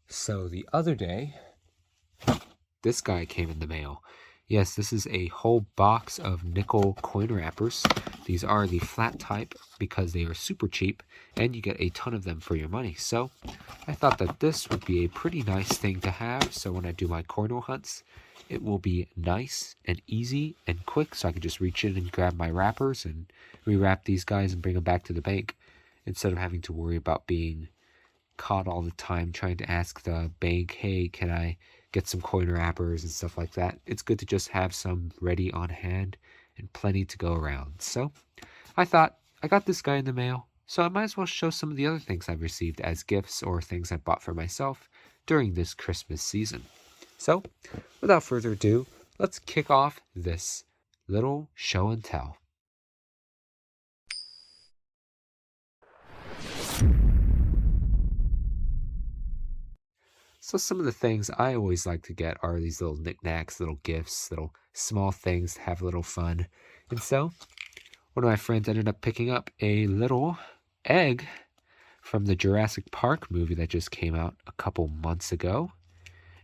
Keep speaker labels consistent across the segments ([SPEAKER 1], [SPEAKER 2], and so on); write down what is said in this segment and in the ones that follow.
[SPEAKER 1] So the other day, this guy came in the mail. Yes, this is a whole box of nickel coin wrappers. These are the flat type because they are super cheap and you get a ton of them for your money. So I thought that this would be a pretty nice thing to have. So when I do my cornhole hunts, it will be nice and easy and quick. So I can just reach in and grab my wrappers and rewrap these guys and bring them back to the bank instead of having to worry about being caught all the time trying to ask the bank, hey, can I get some coin wrappers and stuff like that. It's good to just have some ready on hand and plenty to go around. So I thought, I got this guy in the mail, so I might as well show some of the other things I've received as gifts or things I bought for myself during this Christmas season. So without further ado, let's kick off this little show and tell. So some of the things I always like to get are these little knickknacks, little gifts, little small things to have a little fun. And so one of my friends ended up picking up a little egg from the Jurassic Park movie that just came out a couple months ago.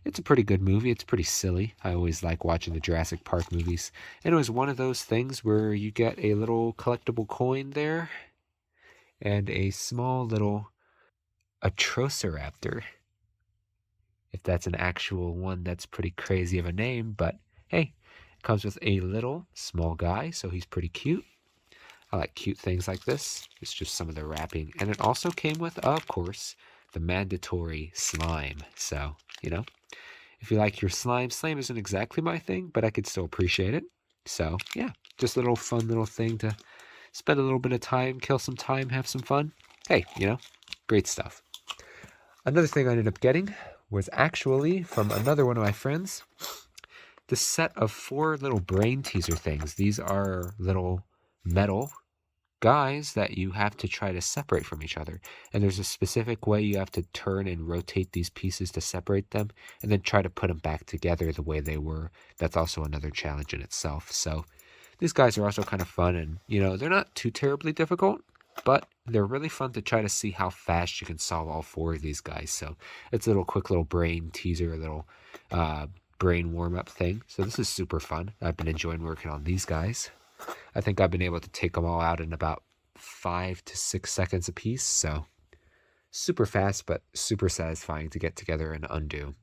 [SPEAKER 1] It's a pretty good movie. It's pretty silly. I always like watching the Jurassic Park movies. And it was one of those things where you get a little collectible coin there and a small little Atrociraptor. If that's an actual one, that's pretty crazy of a name, but hey, it comes with a little small guy, so he's pretty cute. I like cute things like this. It's just some of the wrapping. And it also came with, of course, the mandatory slime. So, if you like your slime isn't exactly my thing, but I could still appreciate it. So, yeah, just a little fun little thing to spend a little bit of time, kill some time, have some fun. Hey, great stuff. Another thing I ended up getting was actually from another one of my friends. This set of 4 little brain teaser things. These are little metal guys that you have to try to separate from each other. And there's a specific way you have to turn and rotate these pieces to separate them and then try to put them back together the way they were. That's also another challenge in itself. So these guys are also kind of fun and, they're not too terribly difficult, but they're really fun to try to see how fast you can solve all 4 of these guys. So it's a little quick little brain teaser, a little brain warm-up thing. So this is super fun. I've been enjoying working on these guys. I think I've been able to take them all out in about 5 to 6 seconds a piece. So super fast, but super satisfying to get together and undo.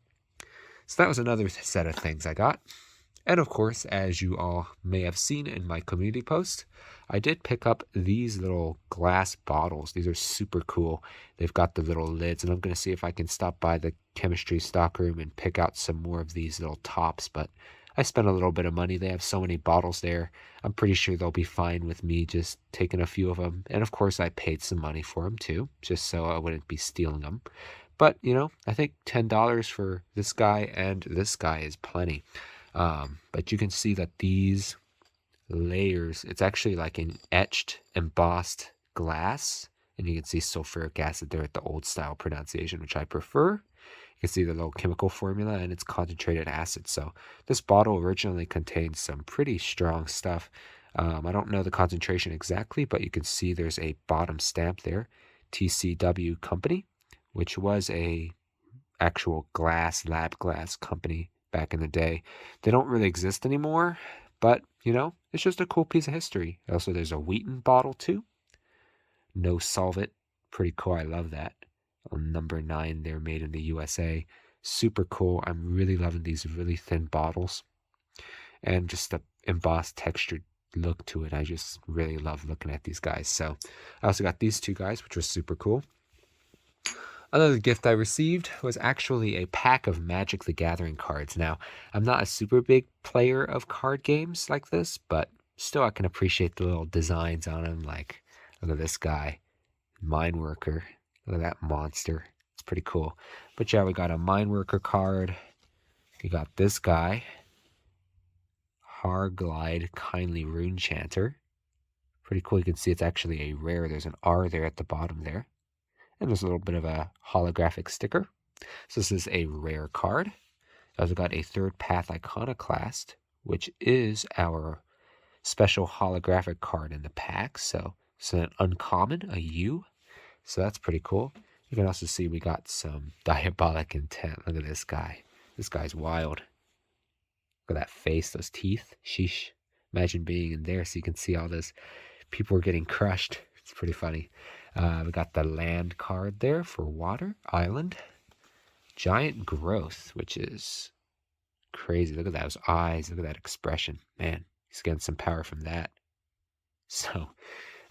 [SPEAKER 1] So that was another set of things I got. And of course, as you all may have seen in my community post, I did pick up these little glass bottles. These are super cool. They've got the little lids, and I'm going to see if I can stop by the chemistry stockroom and pick out some more of these little tops, but I spent a little bit of money. They have so many bottles there. I'm pretty sure they'll be fine with me just taking a few of them. And of course, I paid some money for them too, just so I wouldn't be stealing them. But, I think $10 for this guy and this guy is plenty. But you can see that these layers, it's actually like an etched, embossed glass. And you can see sulfuric acid there at the old style pronunciation, which I prefer. You can see the little chemical formula and it's concentrated acid. So this bottle originally contained some pretty strong stuff. I don't know the concentration exactly, but you can see there's a bottom stamp there, TCW Company, which was a actual lab glass company back in the day. They don't really exist anymore, but it's just a cool piece of history. Also, there's a Wheaton bottle too. No solvent. Pretty cool. I love that. On number 9, they're made in the USA. Super cool. I'm really loving these really thin bottles. And just the embossed textured look to it. I just really love looking at these guys. So I also got these 2 guys, which was super cool. Another gift I received was actually a pack of Magic the Gathering cards. Now, I'm not a super big player of card games like this, but still I can appreciate the little designs on them. Like, look at this guy, Mine Worker. Look at that monster. It's pretty cool. But yeah, we got a Mine Worker card. We got this guy, Harglide Kindly Rune Chanter. Pretty cool. You can see it's actually a rare. There's an R there at the bottom there. And there's a little bit of a holographic sticker. So this is a rare card. I also got a Third Path Iconoclast, which is our special holographic card in the pack. So it's an uncommon, a U. So that's pretty cool. You can also see we got some diabolic intent. Look at this guy. This guy's wild. Look at that face, those teeth. Sheesh. Imagine being in there so you can see all those people are getting crushed. It's pretty funny. We got the land card there for water, island. Giant growth, which is crazy. Look at those eyes. Look at that expression. Man, he's getting some power from that. So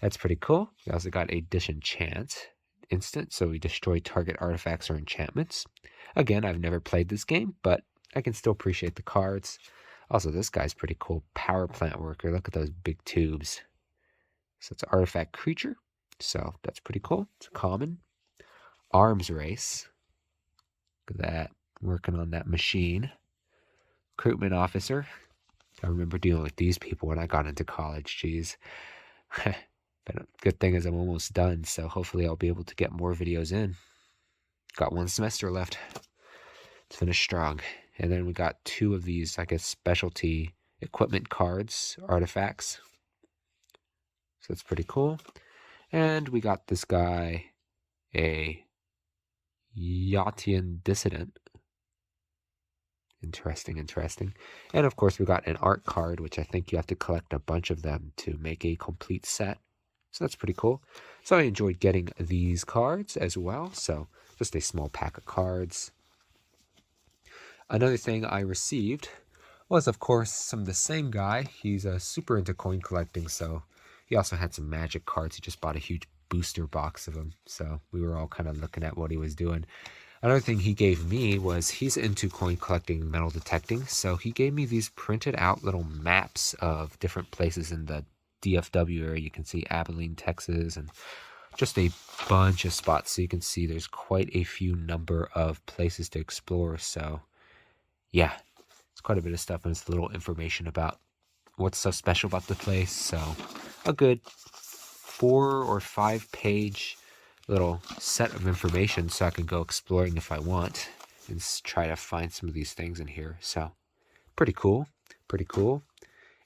[SPEAKER 1] that's pretty cool. We also got a disenchant instant, so we destroy target artifacts or enchantments. Again, I've never played this game, but I can still appreciate the cards. Also, this guy's pretty cool. Power plant worker. Look at those big tubes. So it's an artifact creature. So that's pretty cool. It's a common. Arms race. Look at that. Working on that machine. Recruitment officer. I remember dealing with these people when I got into college. Jeez. But good thing is I'm almost done, so hopefully I'll be able to get more videos in. Got one semester left to finish strong. And then we got 2 of these, I guess, specialty equipment cards, artifacts. So that's pretty cool. And we got this guy, a Yachtian Dissident. Interesting. And of course we got an art card, which I think you have to collect a bunch of them to make a complete set. So that's pretty cool. So I enjoyed getting these cards as well. So just a small pack of cards. Another thing I received was, of course, some of the same guy. He's super into coin collecting, so he also had some magic cards. He just bought a huge booster box of them. So we were all kind of looking at what he was doing. Another thing he gave me was he's into coin collecting, metal detecting. So he gave me these printed out little maps of different places in the DFW area. You can see Abilene, Texas, and just a bunch of spots. So you can see there's quite a few number of places to explore. So yeah, it's quite a bit of stuff, and it's a little information about what's so special about the place. So a good 4 or 5 page little set of information so I can go exploring if I want and try to find some of these things in here. So pretty cool.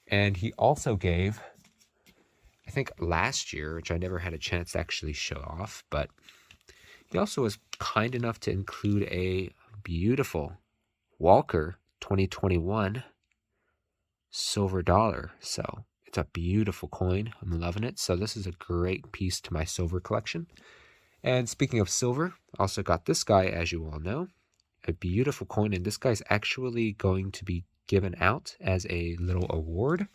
[SPEAKER 1] And he also gave, I think last year, which I never had a chance to actually show off, but he also was kind enough to include a beautiful Walker 2021 silver dollar. So it's a beautiful coin. I'm loving it. So this is a great piece to my silver collection. And speaking of silver, also got this guy, as you all know, a beautiful coin. And this guy's actually going to be given out as a little award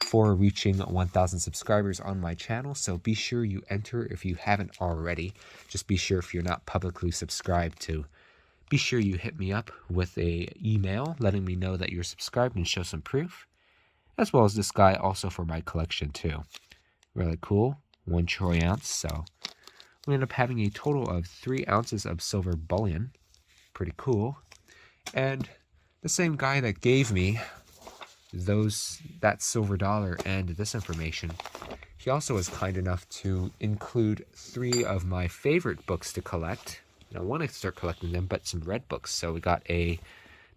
[SPEAKER 1] for reaching 1,000 subscribers on my channel. So be sure you enter if you haven't already. Just be sure if you're not publicly subscribed to, be sure you hit me up with a email letting me know that you're subscribed and show some proof. As well as this guy also for my collection too. Really cool. 1 troy ounce. So we end up having a total of 3 ounces of silver bullion. Pretty cool. And the same guy that gave me that silver dollar and this information, he also was kind enough to include 3 of my favorite books to collect. And I want to start collecting them, but some red books. So we got a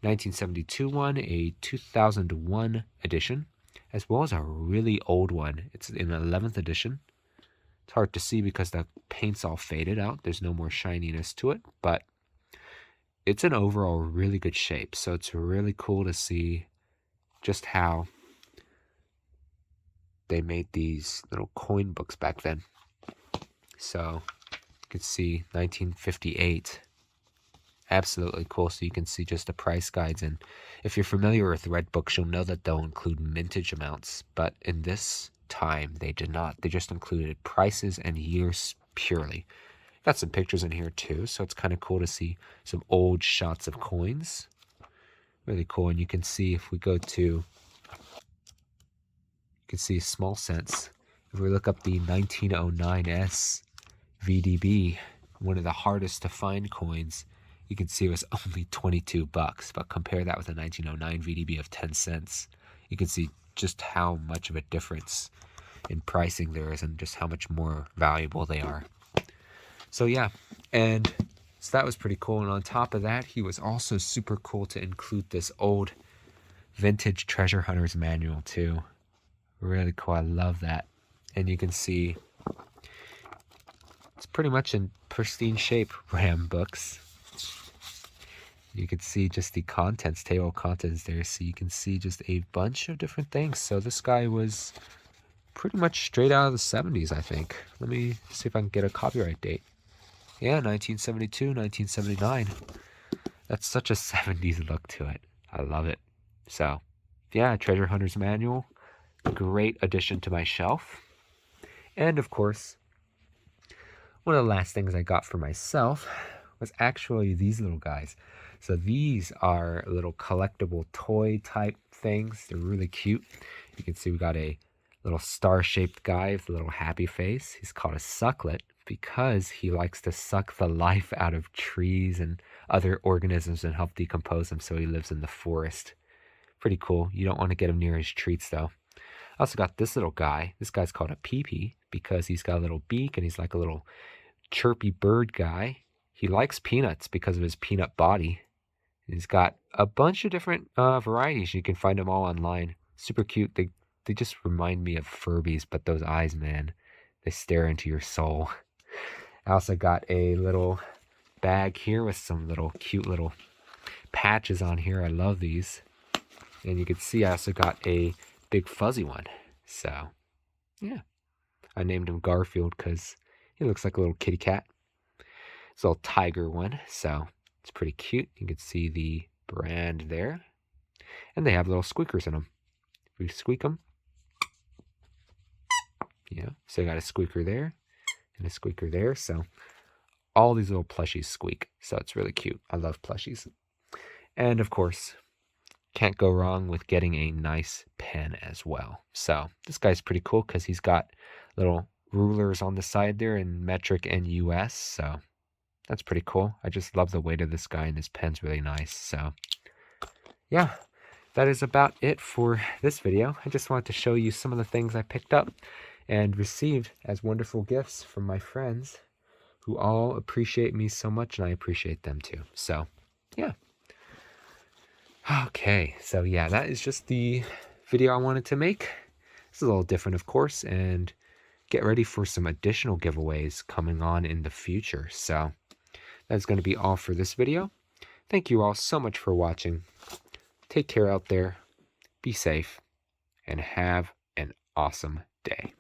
[SPEAKER 1] 1972 one, a 2001 edition, as well as a really old one. It's an 11th edition. It's hard to see because the paint's all faded out. There's no more shininess to it, but it's an overall really good shape. So it's really cool to see just how they made these little coin books back then. So you can see 1958. Absolutely cool. So you can see just the price guides. And if you're familiar with red books, you'll know that they'll include mintage amounts. But in this time, they did not. They just included prices and years purely. Got some pictures in here too. So it's kind of cool to see some old shots of coins. Really cool. And you can see if we go to, you can see a small sense. If we look up the 1909S VDB, one of the hardest to find coins, you can see it was only $22. But compare that with a 1909 VDB of 10 cents. You can see just how much of a difference in pricing there is and just how much more valuable they are. So yeah, and so that was pretty cool. And on top of that, he was also super cool to include this old vintage treasure hunter's manual too. Really cool. I love that. And you can see it's pretty pretty much in pristine shape Ram books. You can see just the contents, table of contents there, so you can see just a bunch of different things. So this guy was pretty much straight out of the 70s, I think. Let me see if I can get a copyright date. Yeah, 1972, 1979. That's such a 70s look to it. I love it. So, yeah, Treasure Hunter's Manual. Great addition to my shelf. And of course, one of the last things I got for myself was actually these little guys. So these are little collectible toy type things. They're really cute. You can see we got a little star-shaped guy with a little happy face. He's called a sucklet because he likes to suck the life out of trees and other organisms and help decompose them, so he lives in the forest. Pretty cool. You don't want to get him near his treats, though. I also got this little guy. This guy's called a pee-pee because he's got a little beak and he's like a little chirpy bird guy. He likes peanuts because of his peanut body. He's got a bunch of different varieties. You can find them all online. Super cute. They just remind me of Furbies, but those eyes, man, they stare into your soul. I also got a little bag here with some little cute little patches on here. I love these. And you can see I also got a big fuzzy one. So, yeah. I named him Garfield because he looks like a little kitty cat. It's a little tiger one, so it's pretty cute. You can see the brand there. And they have little squeakers in them. If we squeak them, yeah, so I got a squeaker there and a squeaker there. So all these little plushies squeak. So it's really cute. I love plushies. And of course, can't go wrong with getting a nice pen as well. So this guy's pretty cool because he's got little rulers on the side there in metric and US. So that's pretty cool. I just love the weight of this guy, and his pen's really nice. So yeah, that is about it for this video. I just wanted to show you some of the things I picked up and received as wonderful gifts from my friends who all appreciate me so much, and I appreciate them too. So yeah. Okay, so yeah, that is just the video I wanted to make. This is a little different, of course, and get ready for some additional giveaways coming on in the future. So that's going to be all for this video. Thank you all so much for watching. Take care out there, be safe, and have an awesome day.